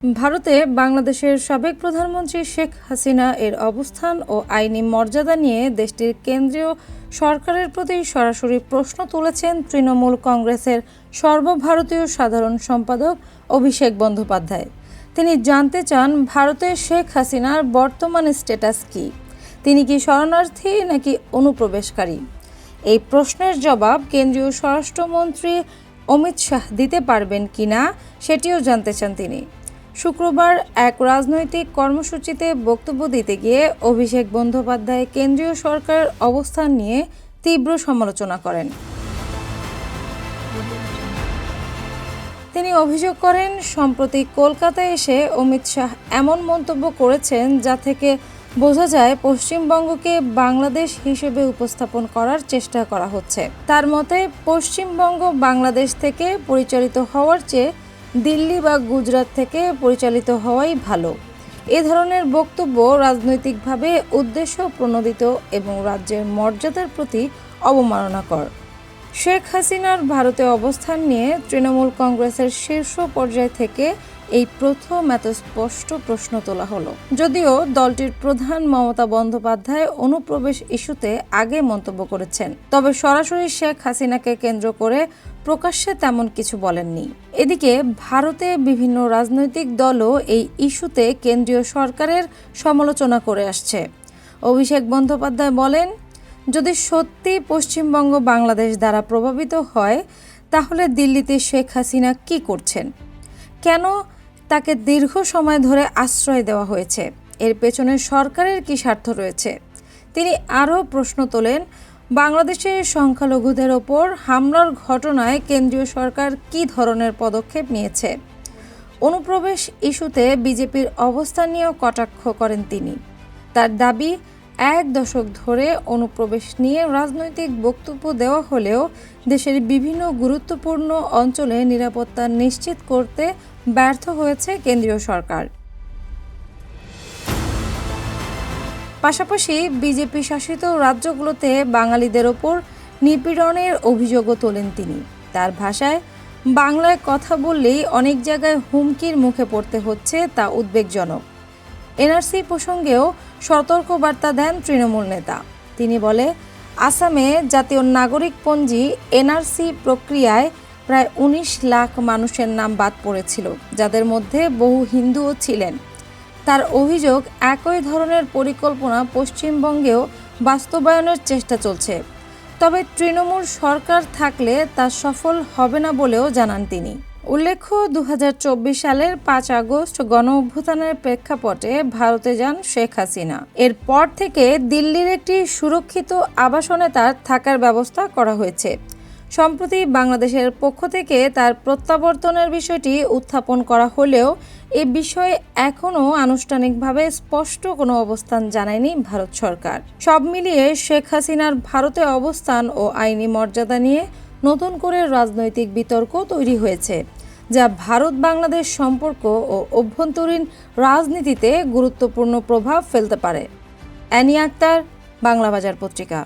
ভারতে বাংলাদেশের সাবেক প্রধানমন্ত্রী শেখ হাসিনা এর অবস্থান ও আইনি মর্যাদা নিয়ে দেশটির কেন্দ্রীয় সরকারের প্রতি সরাসরি প্রশ্ন তুলেছেন তৃণমূল কংগ্রেসের সর্বভারতীয় সাধারণ সম্পাদক অভিষেক বন্দ্যোপাধ্যায়। তিনি জানতে চান ভারতে শেখ হাসিনার বর্তমান স্ট্যাটাস কী, তিনি কি শরণার্থী নাকি অনুপ্রবেশকারী। এই প্রশ্নের জবাব কেন্দ্রীয় স্বরাষ্ট্রমন্ত্রী অমিত শাহ দিতে পারবেন কিনা সেটিও জানতে চান তিনি। শুক্রবার এক রাজনৈতিক কর্মসূচিতে বক্তব্য দিতে গিয়ে অভিষেক বন্দ্যোপাধ্যায় কেন্দ্রীয় সরকারের অবস্থান নিয়ে তীব্র সমালোচনা করেন। তিনি অভিযোগ করেন, সম্প্রতি কলকাতায় এসে অমিত শাহ এমন মন্তব্য করেছেন যা থেকে বোঝা যায় পশ্চিমবঙ্গকে বাংলাদেশ হিসেবে উপস্থাপন করার চেষ্টা করা হচ্ছে। তার মতে পশ্চিমবঙ্গ বাংলাদেশ থেকে পরিচালিত হওয়ার চেয়ে দিল্লি বা গুজরাট থেকে পরিচালিত হওয়াই ভালো। এ ধরনের বক্তব্য রাজনৈতিকভাবে উদ্দেশ্য প্রণোদিত এবং রাজ্যের মর্যাদার প্রতি অবমাননাকর। শেখ হাসিনার ভারতে অবস্থান নিয়ে তৃণমূল কংগ্রেসের শীর্ষ পর্যায় থেকে এই প্রথম এত স্পষ্ট প্রশ্ন তোলা হলো। যদিও দলটির প্রধান মমতা বন্দ্যোপাধ্যায় অনুপ্রবেশ ইস্যুতে আগে মন্তব্য করেছেন, তবে সরাসরি শেখ হাসিনাকে কেন্দ্র করে প্রকাশ্যে তেমন কিছু বলেননি। এদিকে ভারতে বিভিন্ন রাজনৈতিক দলও এই ইস্যুতে কেন্দ্রীয় সরকারের সমালোচনা করে আসছে। অভিষেক বন্দ্যোপাধ্যায় বলেন, যদি সত্যি পশ্চিমবঙ্গ বাংলাদেশ দ্বারা প্রভাবিত হয় তাহলে দিল্লিতে শেখ হাসিনা কি করছেন, কেন তাকে দীর্ঘ সময় ধরে আশ্রয় দেওয়া হয়েছে, এর পেছনে সরকারের কি স্বার্থ রয়েছে। তিনি আরও প্রশ্ন তোলেন, বাংলাদেশের সংখ্যালঘুদের ওপর হামলার ঘটনায় কেন্দ্রীয় সরকার কী ধরনের পদক্ষেপ নিয়েছে। অনুপ্রবেশ ইস্যুতে বিজেপির অবস্থান নিয়েও কটাক্ষ করেন তিনি। তার দাবি, এক দশক ধরে অনুপ্রবেশ নিয়ে রাজনৈতিক বক্তব্য দেওয়া হলেও দেশের বিভিন্ন গুরুত্বপূর্ণ অঞ্চলে নিরাপত্তা নিশ্চিত করতে ব্যর্থ হয়েছে কেন্দ্রীয় সরকার। পাশাপাশি বিজেপি শাসিত রাজ্যগুলোতে বাঙালিদের ওপর নিপীড়নের অভিযোগও তোলেন তিনি। তার ভাষায়, বাংলায় কথা বললেই অনেক জায়গায় হুমকির মুখে পড়তে হচ্ছে, তা উদ্বেগজনক। এনআরসি প্রসঙ্গেও সতর্কবার্তা দেন তৃণমূল নেতা। তিনি বলে, আসামে জাতীয় নাগরিকপঞ্জি এনআরসি প্রক্রিয়ায় প্রায় ১৯ লাখ মানুষের নাম বাদ পড়েছিল, যাদের মধ্যে বহু হিন্দুও ছিলেন। তার অভিযোগ, একই ধরনের পরিকল্পনা পশ্চিমবঙ্গেও বাস্তবায়নের চেষ্টা চলছে, তবে তৃণমূল সরকার থাকলে তা সফল হবে না বলেও জানান তিনি। উল্লেখ্য, ২০২৪ সালের ৫ আগস্ট গণঅভ্যুত্থানের প্রেক্ষাপটে ভারতে যান শেখ হাসিনা। এরপর থেকে দিল্লির একটি সুরক্ষিত আবাসনে তার থাকার ব্যবস্থা করা হয়েছে। সম্প্রতি বাংলাদেশের পক্ষ থেকে তার প্রত্যাবর্তনের বিষয়টি উত্থাপন করা হলেও এ বিষয়ে এখনও আনুষ্ঠানিকভাবে স্পষ্ট কোনো অবস্থান জানায়নি ভারত সরকার। সব মিলিয়ে শেখ হাসিনার ভারতে অবস্থান ও আইনি মর্যাদা নিয়ে নতুন করে রাজনৈতিক বিতর্ক তৈরি হয়েছে, যা ভারত বাংলাদেশ সম্পর্ক ও অভ্যন্তরীণ রাজনীতিতে গুরুত্বপূর্ণ প্রভাব ফেলতে পারে। অ্যানি আক্তার, বাংলা বাজার পত্রিকা।